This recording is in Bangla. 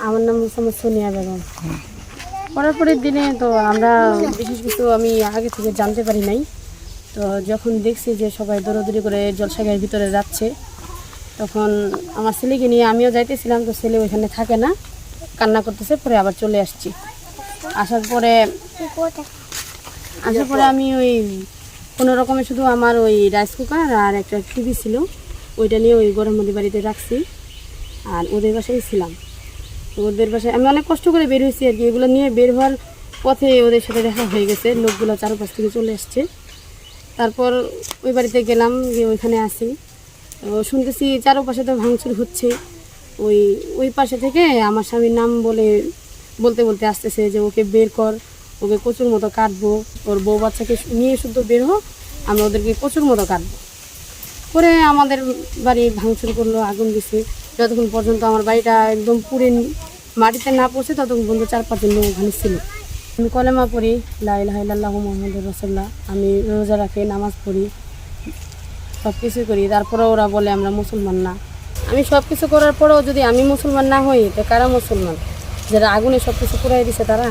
আমার নাম মোহাম্মদ সোনিয়া বেগম। পরের দিনে তো আমরা বিশেষ কিছু আমি আগে থেকে জানতে পারি নাই। তো যখন দেখছি যে সবাই দৌড়াদৌড়ি করে জলসাঘরের ভিতরে যাচ্ছে, তখন আমার ছেলেকে নিয়ে আমিও যাইতেছিলাম। তো ছেলে ওইখানে থাকে না, কান্না করতেছে। পরে আবার চলে আসছি। আসার পরে আমি ওই কোনো রকমে শুধু আমার ওই রাইস কুকার আর একটা টিভি ছিল, ওইটা নিয়ে ওই গরমমতি বাড়িতে রাখছি। আর ওদের বাসায় ছিলাম। তো ওদের বাসায় আমি অনেক কষ্ট করে বের হয়েছি আর কি। এগুলো নিয়ে বের হওয়ার পথে ওদের সাথে দেখা হয়ে গেছে, লোকগুলো চারপাশ থেকে চলে আসছে। তারপর ওই বাড়িতে গেলাম, গিয়ে ওইখানে আসি। শুনতেছি চারপাশে তো ভাঙচুর হচ্ছে। ওই পাশে থেকে আমার স্বামীর নাম বলতে বলতে আসতেছে যে ওকে বের কর, ওকে কচুর মতো কাটবো, ওর বউ বাচ্চাকে নিয়ে শুধু বের হোক, আমরা ওদেরকে কচুর মতো কাটবো করে আমাদের বাড়ি ভাঙচুর করলো, আগুন দিছে। যতক্ষণ পর্যন্ত আমার বাড়িটা একদম পুরে মাটিতে না পড়ছে ততক্ষণ পর্যন্ত 4-5 জন লোক ওখানে ছিল। আমি কলেমা পড়ি, লা ইলাহা ইল্লাল্লাহু মুহাম্মাদুর রাসূলুল্লাহ। আমি রোজা রাখি, নামাজ পড়ি, সব কিছু করি। তারপরে ওরা বলে আমরা মুসলমান না। আমি সব কিছু করার পরেও যদি আমি মুসলমান না হই, তো কারা মুসলমান? যারা আগুনে সব কিছু পুরাই দিছে তারা।